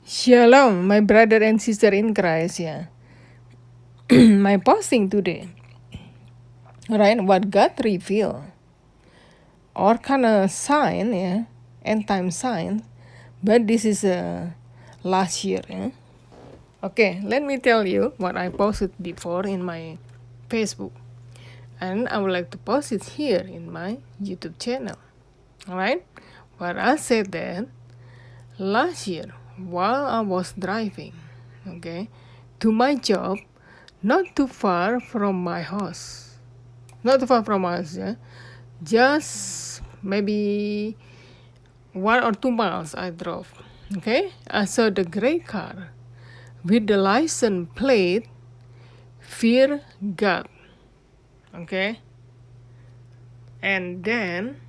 Shalom, my brother and sister in Christ. Yeah, my posting today, right? What God revealed, or kind of sign, yeah, end time sign, but this is last year. Yeah? Okay, let me tell you what I posted before in my Facebook, and I would like to post it here in my YouTube channel. All right, what I said that last year while I was driving, okay, to my job, not too far from my house. Not too far from us, yeah. Just maybe 1 or 2 miles I drove. Okay, I saw the gray car with the license plate Fear God. Okay, and then,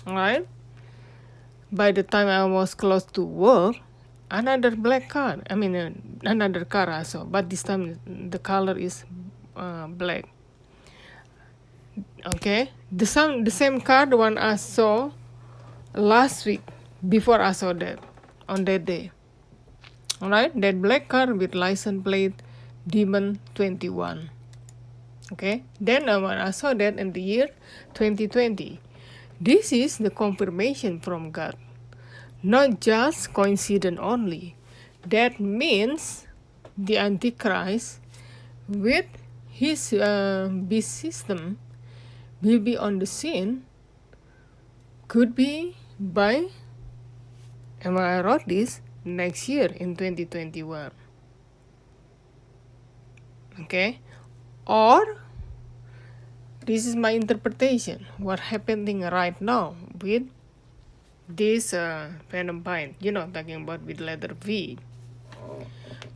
alright, by the time I was close to work, another black car. Another car I saw, but this time the color is black. Okay, the same car, the one I saw last week before I saw that on that day. Alright, that black car with license plate Demon 21. Okay, then when I saw that in the year 2020, this is the confirmation from God, not just coincidence only. That means the Antichrist with his beast system will be on the scene, could be by, and I wrote this, next year in 2021. Okay, or this is my interpretation, what happening right now with this Phantom Bind, talking about with letter V,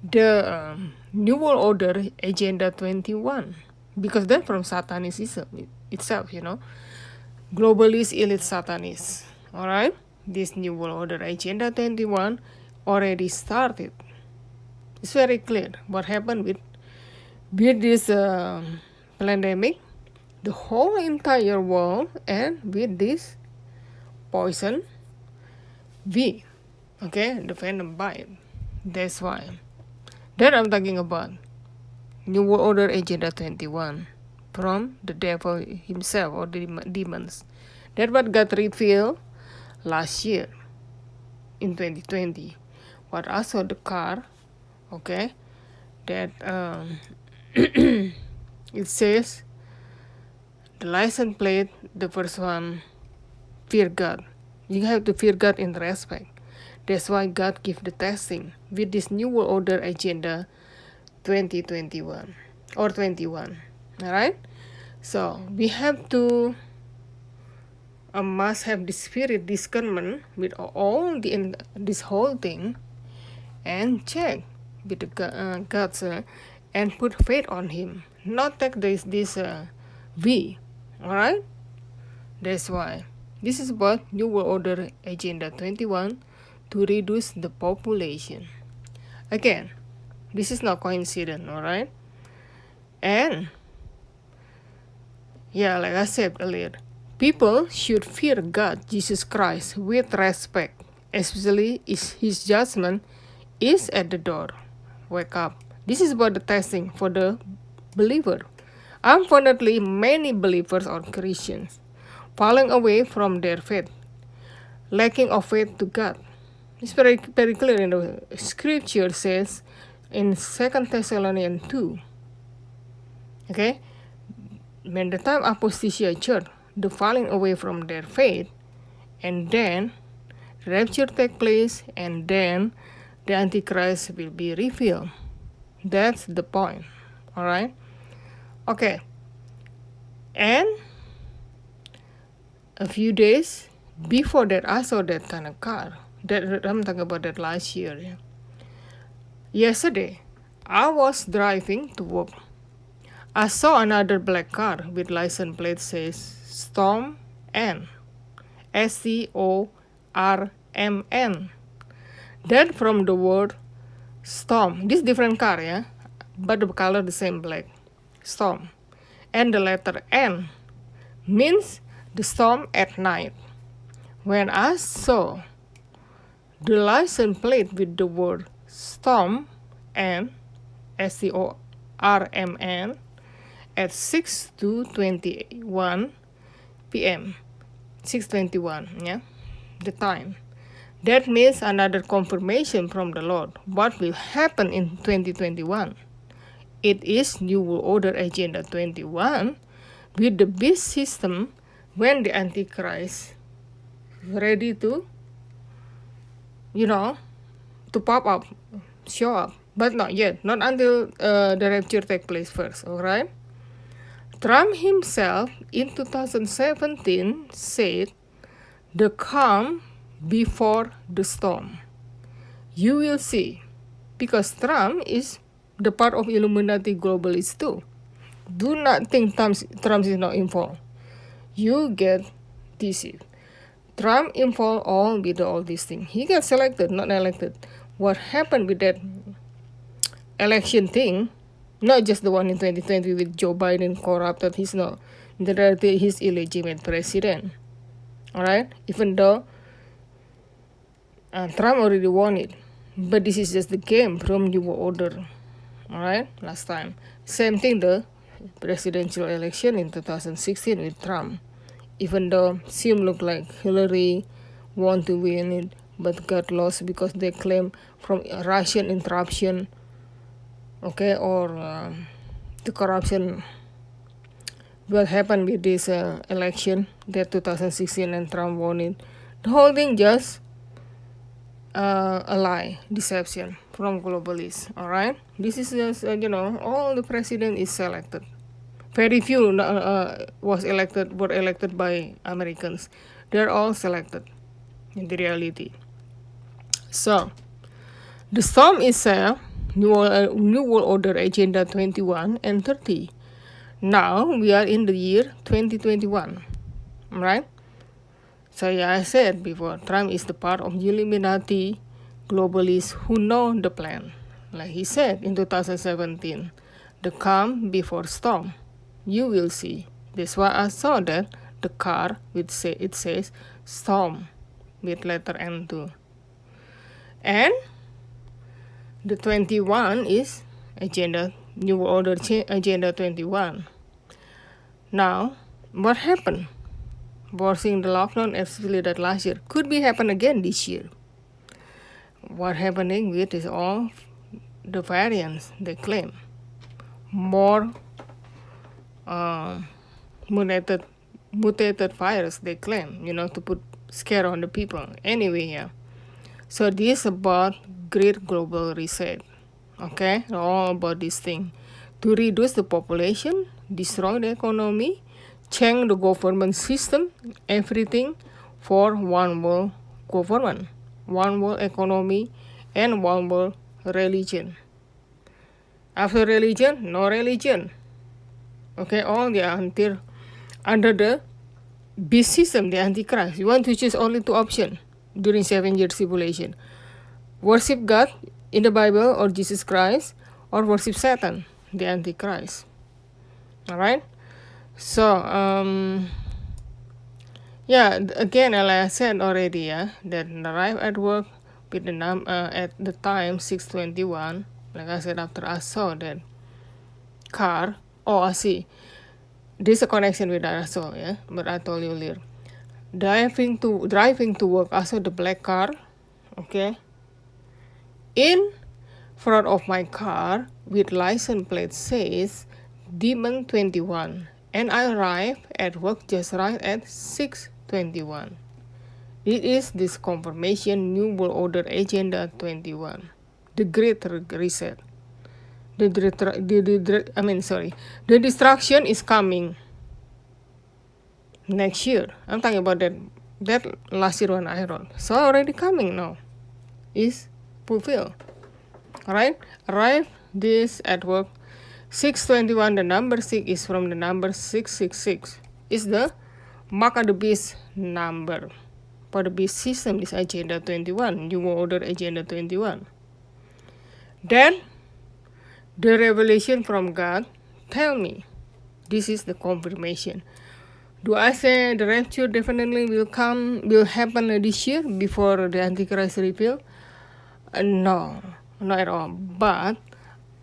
the New World Order Agenda 21, because that's from Satanism itself, globalist elite Satanists. All right, this New World Order Agenda 21 already started. It's very clear what happened with this pandemic, the whole entire world, and with this poison V, okay, the Venom bite. That's why that I'm talking about New World Order Agenda 21 from the devil himself or the demons. That's what got revealed last year in 2020. What I saw the car, okay, that it says the license plate, the first one, fear God. You have to fear God in respect. That's why God give the testing with this New World Order Agenda 2021 or 21. All right. So we have to must have the spirit discernment with all this whole thing, and check with the God's and put faith on Him. Not take this V. All right. That's why this is about New World Order Agenda 21 to reduce the population. Again, this is not coincidence, all right? And yeah, like I said earlier, people should fear God, Jesus Christ, with respect, especially if His judgment is at the door. Wake up. This is about the testing for the believer. Unfortunately, many believers or Christians falling away from their faith, lacking of faith to God. It's very, very clear in the scripture says in 2 Thessalonians 2. Okay? When the time apostasy occurred, the falling away from their faith, and then rapture take place, and then the Antichrist will be revealed. That's the point. Alright? Okay. And a few days before that, I saw that kind of car. That I'm talking about that last year. Yeah. Yesterday, I was driving to work. I saw another black car with license plate says Storm N, STORMN. That from the word storm. This different car, yeah, but the color the same, black. Storm, and the letter N means the storm at night. When I saw The license plate with the word storm and STORMN at 6 to 21 p.m. 6:21, yeah, the time. That means another confirmation from the Lord what will happen in 2021. It is New World Order Agenda 21 with the beast system when the Antichrist ready to, to pop up, show up. But not yet, not until the rapture take place first, alright? Trump himself in 2017 said, the calm before the storm. You will see, because Trump is the part of Illuminati globalists too. Do not think Trump is not involved. You get deceived. Trump involved all with all these things. He got selected, not elected. What happened with that election thing, not just the one in 2020 with Joe Biden corrupted, he's not. In reality, he's illegitimate president. Alright? Even though Trump already won it. But this is just the game from New World Order. Alright? Last time. Same thing, the presidential election in 2016 with Trump. Even though seemed look like Hillary won to win it, but got lost because they claim from Russian interruption, okay, or the corruption. What happened with this election, that 2016 and Trump won it. The whole thing just a lie, deception from globalists, alright? This is just, all the president is selected. Very few were elected by Americans. They're all selected in the reality. So, the storm itself, New World Order Agenda 21 and 30. Now, we are in the year 2021, right? So, yeah, I said before, Trump is the part of Illuminati globalists who know the plan. Like he said in 2017, the calm before storm. You will see. That's why I saw that the car it says storm with letter N too. And the 21 is New World Order Agenda 21. Now, what happened? Forcing the lockdown, especially that last year, could be happen again this year. What happening with is all the variants they claim. More mutated virus they claim, to put scare on the people. Anyway, yeah. So this is about great global reset. Okay, all about this thing. To reduce the population, destroy the economy, change the government system, everything for one world government, one world economy, and one world religion. After religion, no religion. Okay, all the under the beast system, the Antichrist. You want to choose only two options during 7 years tribulation. Worship God in the Bible or Jesus Christ, or worship Satan, the Antichrist. Alright? So, again, like I said already, that arrive at work with the at the time 6:21. Like I said, after I saw that car, I see. This is a connection with that I saw, but I told you earlier. Driving to work, I saw the black car, okay, in front of my car with license plate says Demon 21, and I arrived at work just right at 6:21. It is this confirmation New World Order Agenda 21, the Great Reset. The destruction is coming next year. I'm talking about that last year one I wrote. So already coming now. Is fulfilled. Alright? Arrive this at work. 6:21, the number 6 is from the number 666. Is the mark of the beast number. For the beast system is Agenda 21. New World Order Agenda 21. Then the revelation from God tell me, this is the confirmation. Do I say the rapture definitely will happen this year before the Antichrist reveal? No, not at all. But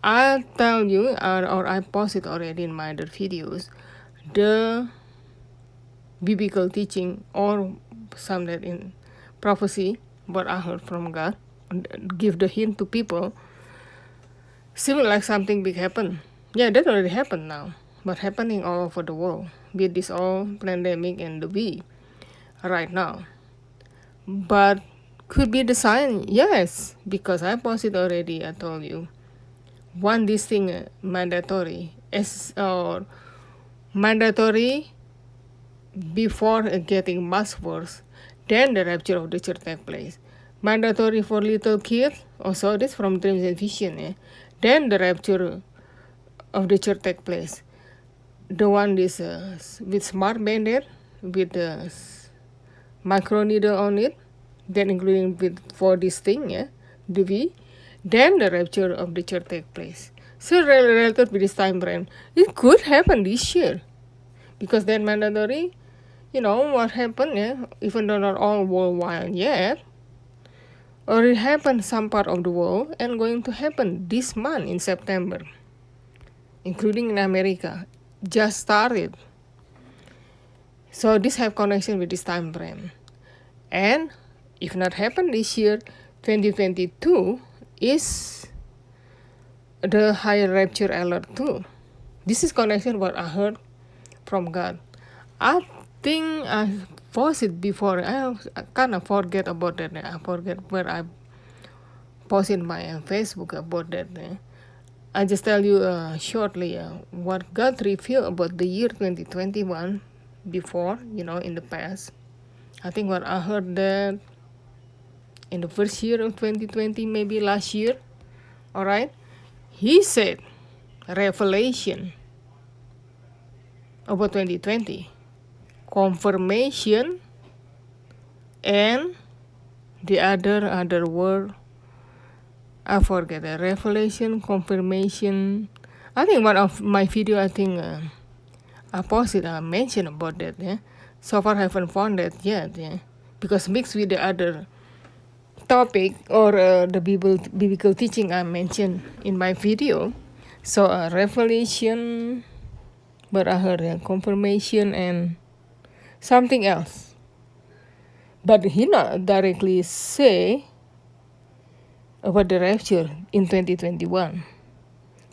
I'll tell you, or I posted already in my other videos, the biblical teaching or some that in prophecy, what I heard from God, give the hint to people, seems like something big happen. Yeah, that already happened now, but happening all over the world with this all pandemic and the V right now. But could be the sign, yes, because I posted already. I told you, one this thing mandatory or mandatory before getting much worse, then the rapture of the church take place. Mandatory for little kids, also this from dreams and vision, then the rapture of the church take place. The one is with smart bandit, with the micro needle on it, then including with for this thing, the V, then the rapture of the church take place. So related with this time frame, it could happen this year, because then mandatory, what happened, even though not all worldwide yet, or it happened some part of the world and going to happen this month in September, including in America, just started. So this have connection with this time frame. And if not happen this year, 2022 is the higher rapture alert too. This is connection what I heard from God. I think I posted before. I kind of forget about that. I forget where I posted my Facebook about that. I just tell you shortly what God revealed about the year 2021 before, in the past. I think what I heard that in the first year of 2020, maybe last year, all right, he said revelation about 2020, confirmation, and the other word, I forget the revelation, confirmation. I think one of my video, I think I posted, I mentioned about that. So far I haven't found that yet, because mixed with the other topic or the biblical teaching I mentioned in my video. So revelation, but I heard confirmation and something else. But he not directly say about the rapture in 2021.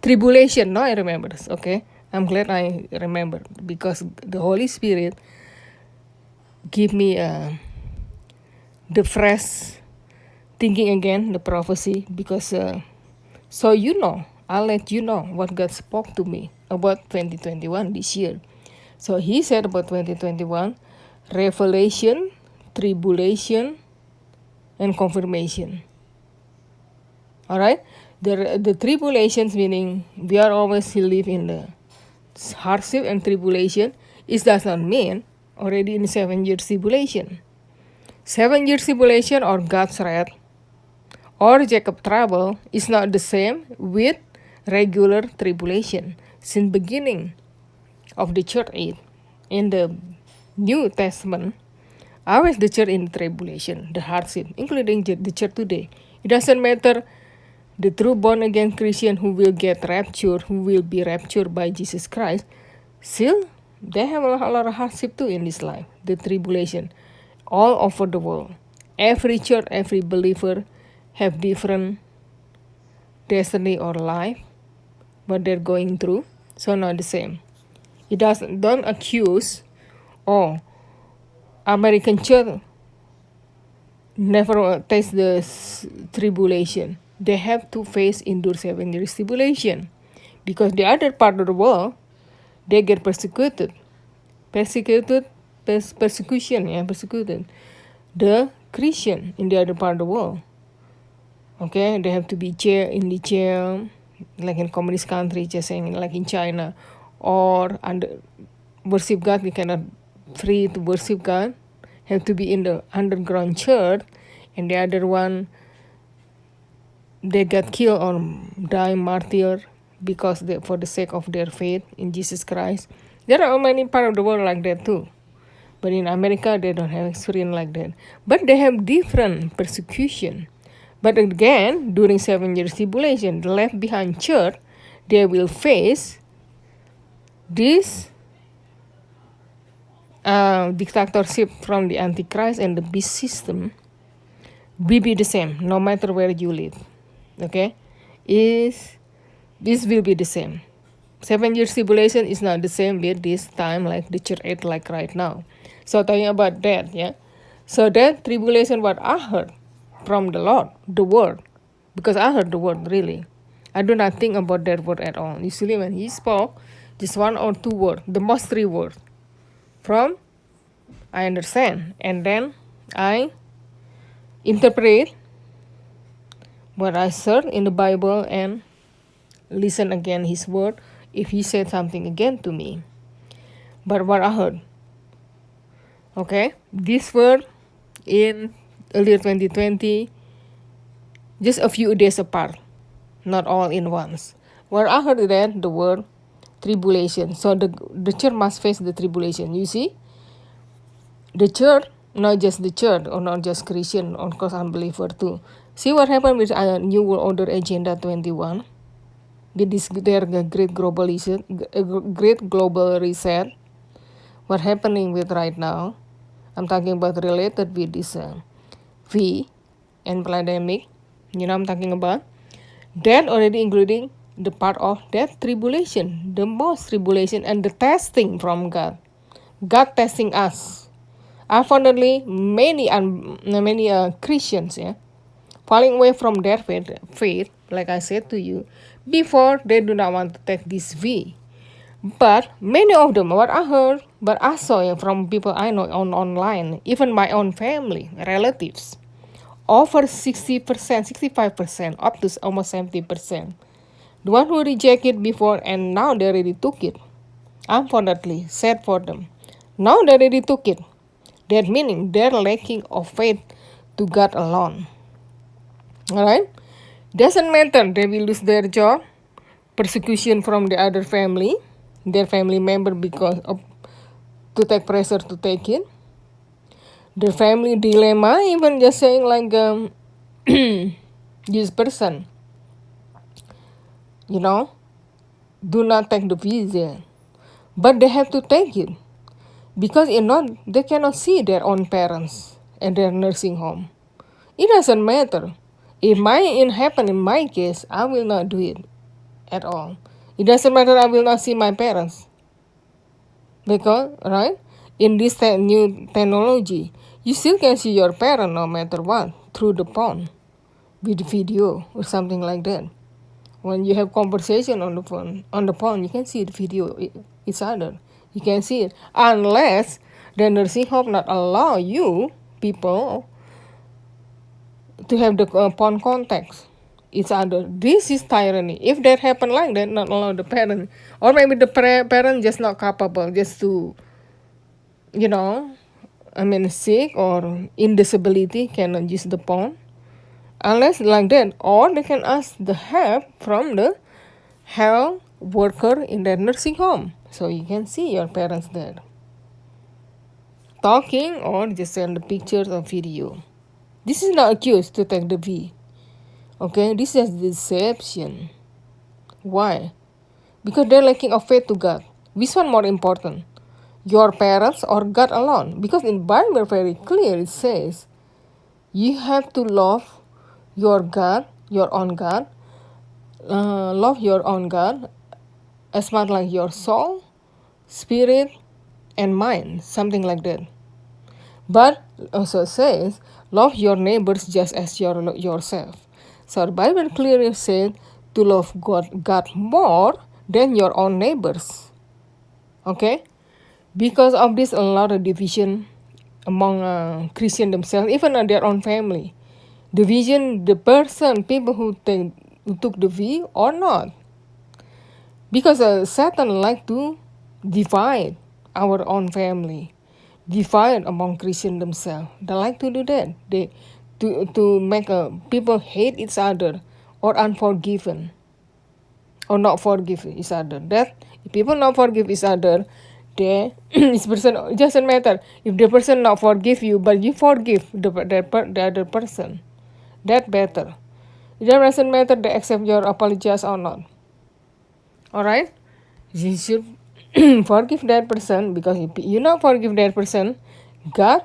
Tribulation, no, I remember this, okay? I'm glad I remember, because the Holy Spirit give me the fresh thinking again, the prophecy, because so I'll let you know what God spoke to me about 2021 this year. So he said about 2021, revelation, tribulation, and confirmation. All right, the tribulations, meaning we are always live in the hardship and tribulation. It does not mean already in 7 years tribulation. 7 years tribulation or God's wrath or Jacob trouble is not the same with regular tribulation. Since beginning of the church age in the New Testament, always the church in tribulation, the hardship, including the church today. It doesn't matter the true born again Christian who will get raptured, who will be raptured by Jesus Christ, still they have a lot of hardship too in this life, the tribulation, all over the world. Every church, every believer have different destiny or life, what they're going through, so not the same. Don't accuse, American church never taste the tribulation. They have to endure 7 years tribulation, because the other part of the world, they get persecuted. Persecuted. The Christian in the other part of the world. Okay, they have to be in the jail, like in communist country, just saying, like in China, or under worship God. We cannot free to worship God. Have to be in the underground church, and the other one, they got killed or die martyr because for the sake of their faith in Jesus Christ. There are many parts of the world like that too. But in America, they don't have experience like that. But they have different persecution. But again, during 7 years tribulation, the left behind church, they will face this dictatorship from the Antichrist and the beast system will be the same no matter where you live. Okay? This will be the same. 7 years tribulation is not the same with this time like the church age like right now. So talking about that, yeah. So that tribulation what I heard from the Lord, the word. Because I heard the word really. I do not think about that word at all. Usually when he spoke, just one or two words, the most three words. From I understand. And then I interpret what I search in the Bible and listen again his word if he said something again to me. But what I heard, okay, this word in earlier 2020, just a few days apart, not all in once. Where I heard that the word tribulation. So the church must face the tribulation. You see, the church, not just the church or not just Christian, of course unbeliever too. See what happened with New World Order Agenda 21. With this their great global reset. What happening with right now? I'm talking about related with this V and pandemic. You know I'm talking about that already including the part of that tribulation, the most tribulation and the testing from God. God testing us. Unfortunately, many Christians, yeah, falling away from their faith, like I said to you, before they do not want to take this V. But many of them, what I heard, but I saw from people I know online, even my own family, relatives, over 60%, 65%, up to almost 70%. The one who rejected before and now they already took it. Unfortunately, sad for them. Now they already took it. That meaning they're lacking of faith to God alone. Alright? Doesn't matter they will lose their job, persecution from the other family, their family member because of to take pressure to take it. The family dilemma, even just saying like this person, you know, do not take the visa. But they have to take it. Because they cannot see their own parents at their nursing home. It doesn't matter. If it happen in my case, I will not do it at all. It doesn't matter, I will not see my parents. Because, right, in this new technology, you still can see your parent no matter what, through the phone, with video or something like that. When you have conversation on the phone, you can see the video each other. You can see it. Unless the nursing home not allow you, people, to have the phone contacts each other. This is tyranny. If that happen like that, not allow the parent. Or maybe the parent just not capable just to, sick or in disability, cannot use the phone. Unless like that. Or they can ask the help from the health worker in their nursing home. So you can see your parents there talking or just send the pictures or video. This is not accused to take the V. Okay, this is deception. Why? Because they're lacking of faith to God. Which one more important? Your parents or God alone? Because in Bible very clear it says you have to love your God, your own God. Love your own God as much like your soul, spirit, and mind, something like that. But also says, love your neighbors just as yourself. So the Bible clearly said to love God more than your own neighbors. Okay? Because of this, a lot of division among Christians themselves, even in their own family. Division, people who took the V or not. Because Satan like to divide our own family, divide among Christians themselves. They like to do that. To make people hate each other or unforgiven or not forgive each other. That if people not forgive each other, they this person, it doesn't matter if the person not forgive you, but you forgive the other person, that better. It doesn't matter they accept your apologies or not. All right, you should forgive that person, because if you not forgive that person, God,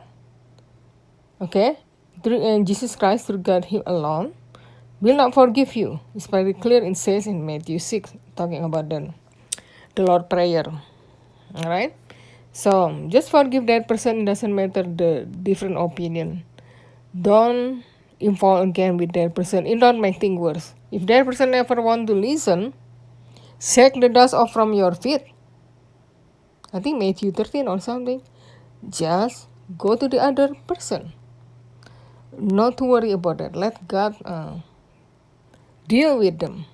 okay, through Jesus Christ, through God Him alone, will not forgive you. It's very clear. It says in Matthew 6, talking about the Lord Prayer. All right. So just forgive that person. It doesn't matter the different opinion. Don't involve again with that person. It don't make things worse. If that person never want to listen, shake the dust off from your feet. I think Matthew 13 or something. Just go to the other person. Not to worry about that. Let God deal with them.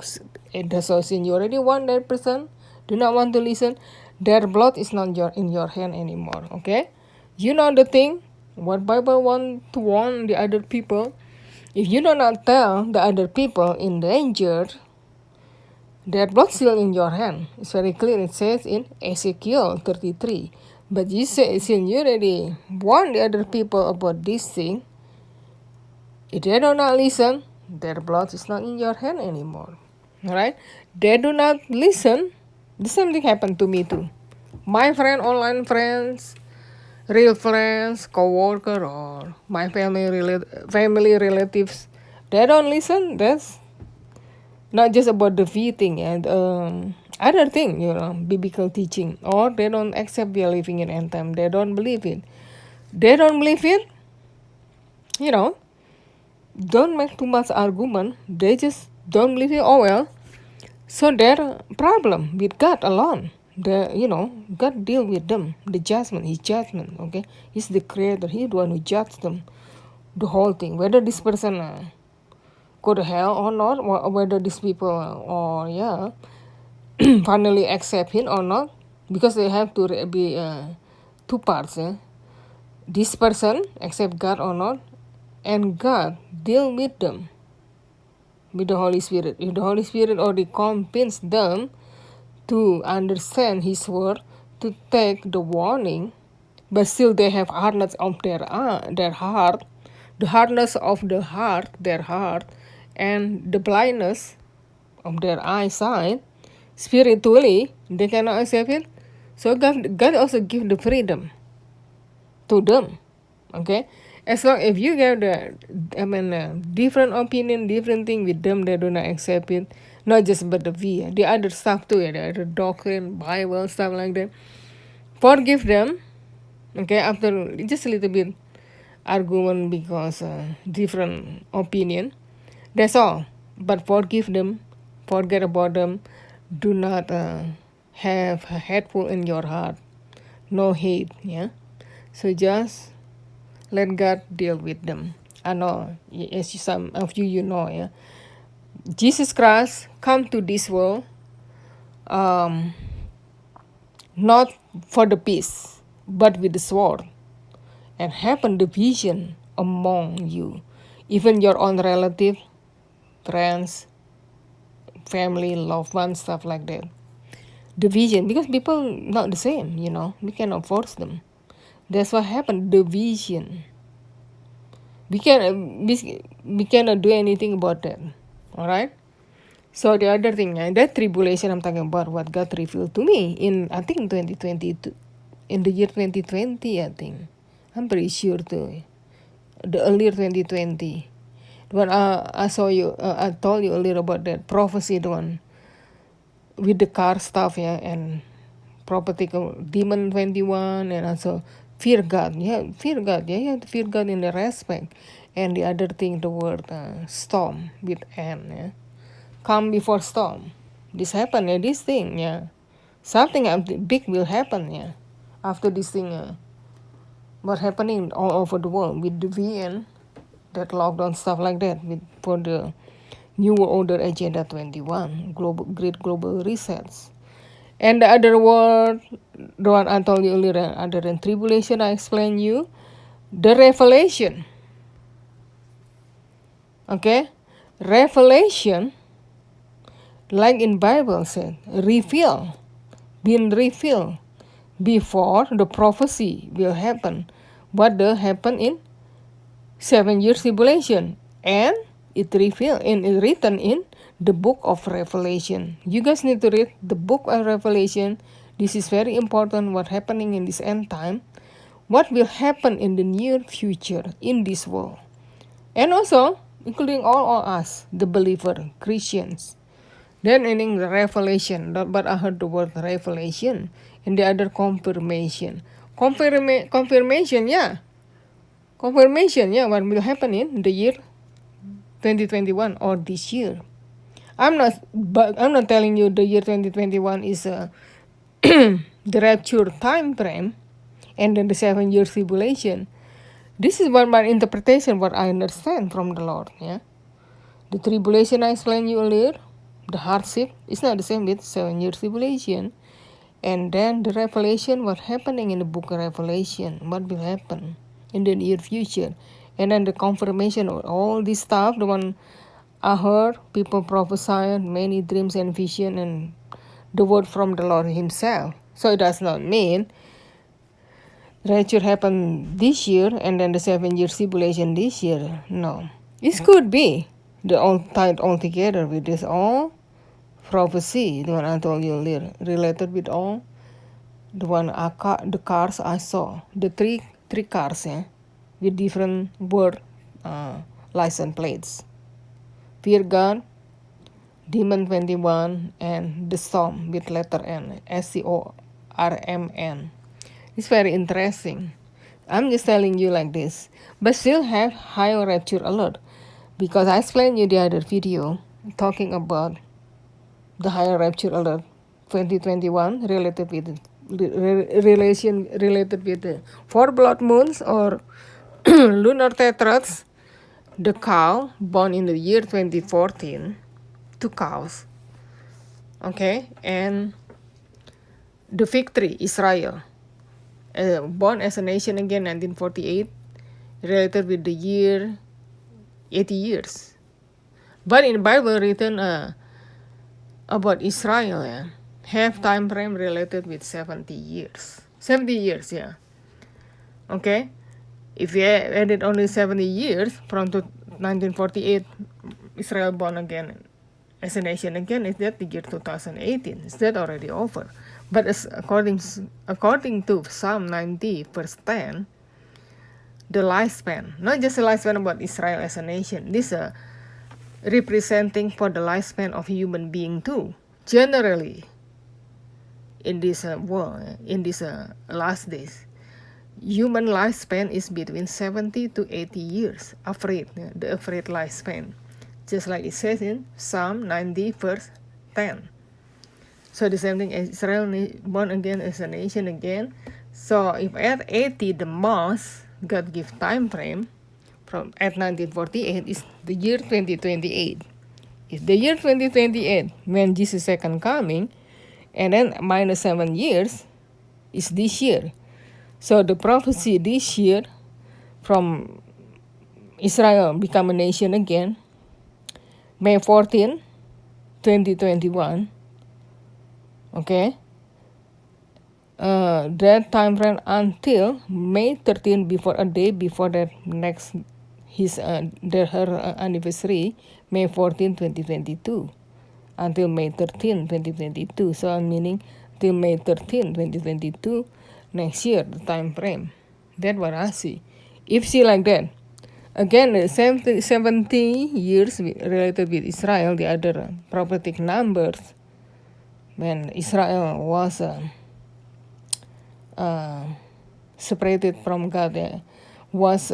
So since you already want that person, do not want to listen, their blood is not in your hand anymore. Okay, you know the thing what Bible want to warn the other people. If you do not tell the other people in danger, their blood still in your hand. It's very clear. It says in Ezekiel 33. But you say, since you already warn the other people about this thing, if they do not listen, their blood is not in your hand anymore. Alright? They do not listen. The same thing happened to me too. My friend, online friends, real friends, co-worker, or my family relatives, they don't listen. That's not just about the fee thing and other thing, biblical teaching, or they don't accept we are living in end time. They don't believe it. They don't believe it. Don't make too much argument. They just don't believe it. Oh well. So their problem with God alone. God deal with them. The judgment, His judgment. Okay, He's the Creator. He's the one who judged them. The whole thing. Whether this person go to hell or not, or whether these people finally accept Him or not, because they have to be two parts. This person accept God or not, and God deal with them with the Holy Spirit. If the Holy Spirit already convinced them to understand His word, to take the warning, but still they have hardness of their heart, the hardness of the heart, their heart, and the blindness of their eyesight, spiritually, they cannot accept it. So God also give the freedom to them. Okay, as long if you get different opinion, different thing with them, they do not accept it. Not just but the other stuff too, the other doctrine, Bible stuff like that. Forgive them. Okay, after just a little bit argument because different opinion. That's all. But forgive them. Forget about them. Do not have hateful in your heart. No hate. Yeah. So just let God deal with them. I know, as some of you know, yeah. Jesus Christ come to this world, not for the peace, but with the sword, and happen division among you, even your own relative, friends, family, loved ones, stuff like that. Division, because people not the same, we cannot force them. That's what happened. Division. We cannot do anything about that. All right. So the other thing, that tribulation I'm talking about, what God revealed to me in I think 2022, in the year 2020, I think. I'm pretty sure too. The earlier 2020, when I saw you, I told you a little about that prophecy, the one with the car stuff, and prophetical demon 21, and also fear God. Fear God. You have to fear God in the respect. And the other thing, the word storm with N. Calm before storm. This happen. This thing. Something big will happen. After this thing, what happening all over the world with the VN, that lockdown stuff like that, for the New World Order Agenda 21, great global resets. And the other word, the one I told you earlier, other than tribulation, I explained you, the revelation. Okay? Revelation, like in Bible said, reveal, being revealed. before the prophecy will happen. What will happen in 7 year tribulation, and it revealed and it written in the book of Revelation. You guys need to read the book of Revelation. This is very important. What happening in this end time, what will happen in the near future in this world, and also including all of us, the believer Christians. Then in the revelation, but I heard the word revelation, and the other confirmation. Confirmation, yeah. Confirmation, yeah, what will happen in the year 2021 or this year. I'm not telling you the year 2021 is the rapture time frame and then the 7 year tribulation. This is what my interpretation, what I understand from the Lord, yeah. The tribulation I explained you earlier, the hardship, is not the same with 7 year tribulation. And then the revelation, what happening in the book of Revelation, what will happen in the near future. And then the confirmation of all this stuff, the one I heard, people prophesied, many dreams and vision, and the word from the Lord himself. So it does not mean rapture happened this year and then the 7 year tribulation this year. No. It could be the all tied all together with this all prophecy, the one I told you earlier, related with all the one the cars I saw, the three cars, yeah, with different word license plates. Fear God, Demon 21, and the Storm with letter N, SCORMN. It's very interesting. I'm just telling you like this, but still have higher rapture alert, because I explained you the other video talking about the higher rapture alert 2021 related with relation related with the four blood moons or lunar tetrads, the cow born in the year 2014, two cows, okay, and the victory Israel, born as a nation again 1948, related with the year 80 years. But in the Bible written about Israel, yeah, have time frame related with 70 years. 70 years, yeah. Okay? If you added only 70 years from 1948, Israel born again as a nation again, is that the year 2018? Is that already over? But as according to Psalm 90 verse 10, the lifespan, not just the lifespan about Israel as a nation, this representing for the lifespan of human being too. Generally, in this world, in this last days, human lifespan is between 70 to 80 years, the average lifespan. Just like it says in Psalm 90 verse 10. So the same thing as Israel born again as a nation again. So if at 80 the most, God give time frame, from at 1948 is the year 2028. It's the year 2028 when Jesus' second coming, and then minus 7 years is this year. So the prophecy this year from Israel become a nation again, May 14, 2021. Okay. That time frame until May 13, before a day before that next her anniversary, May 14, 2022, until May 13, 2022. So I'm meaning till May 13, 2022, next year, the time frame. That's what I see. If see like that, again, the 70 years related with Israel, the other prophetic numbers, when Israel was separated from God, was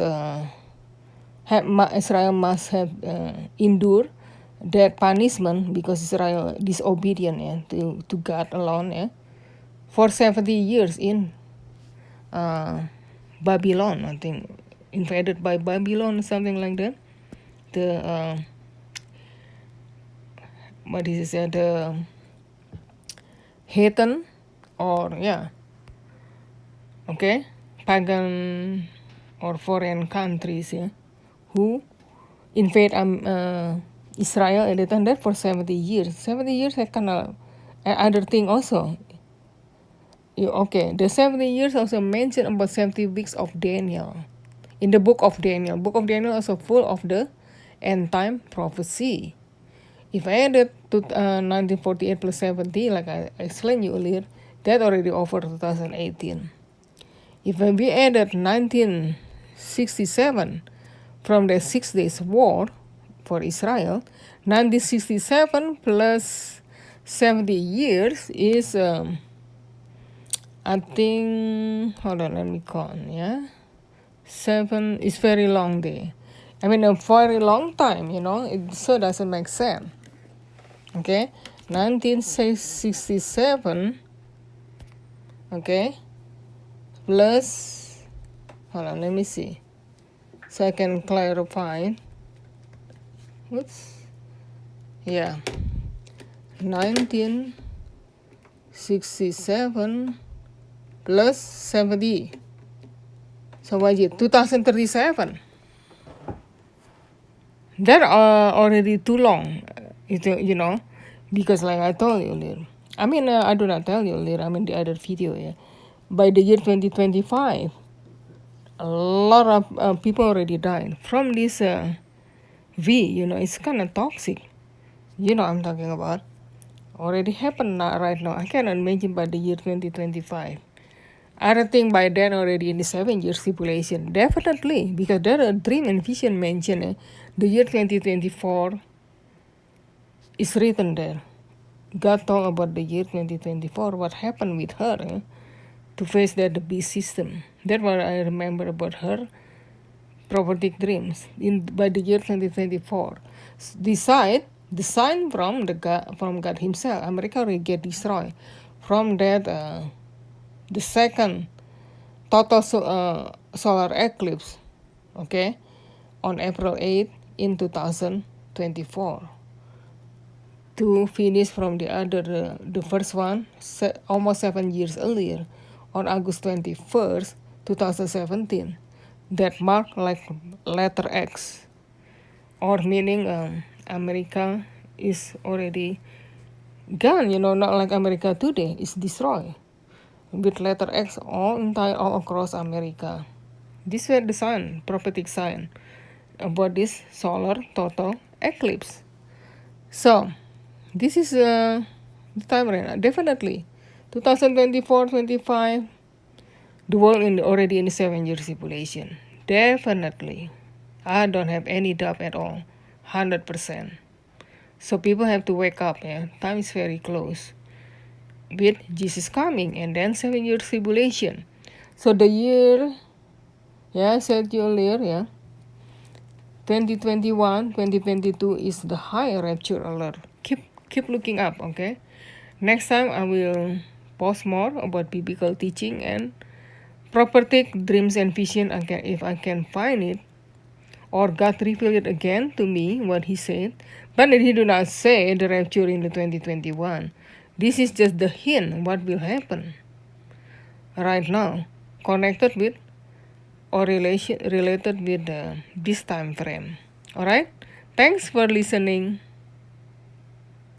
Israel must have endured that punishment because Israel disobedient to God alone for 70 years in Babylon, I think, invaded by Babylon, something like that. The what is it? The heathen, or okay, pagan or foreign countries, who invade Israel and return there for 70 years. 70 years, I kind of other thing also. Okay, the 70 years also mentioned about 70 weeks of Daniel. In the book of Daniel. Book of Daniel also full of the end time prophecy. If I added to 1948 plus 70, like I explained you earlier, that already over 2018. If we added 1967 from the 6 days war for Israel, 1967 plus 70 years is, I think, hold on, let me count, yeah? 7 is very long day. I mean, a very long time, it so doesn't make sense. Okay, 1967, okay, plus, hold on, let me see, so I can clarify. Oops, yeah, 1967 plus 70, so what is it, 2037? That already too long, because like I told you earlier, I mean, I do not tell you earlier, I mean the other video, yeah. By the year 2025, a lot of people already died from this V, it's kind of toxic. I'm talking about. Already happened right now. I cannot imagine by the year 2025. I don't think by then already in the 7 years tribulation. Definitely, because there are dream and vision mentioned. The year 2024 is written there. God talked about the year 2024, what happened with her to face that beast system. That's what I remember about her prophetic dreams by the year 2024. The sign from God Himself. America will get destroyed from that. The second total solar eclipse, okay, on April 8 in 2024. To finish from the first one almost 7 years earlier, on August 21st, 2017. That marked like letter X, or meaning America is already gone, not like America today, is destroyed, with letter X all across America. This were the sign, prophetic sign, about this solar total eclipse. So, this is the time right now. Definitely, 2024-25, the world already in the 7 years tribulation. Definitely. I don't have any doubt at all. 100%. So people have to wake up, yeah. Time is very close. With Jesus coming and then 7 years tribulation. So the year, I said you earlier, 2021, 2022 is the high rapture alert. Keep looking up, okay? Next time I will post more about biblical teaching and prophetic dreams and vision if I can find it, or God revealed it again to me what He said. But He do not say the rapture in the 2021. This is just the hint what will happen right now, connected with or related with this time frame. All right. Thanks for listening.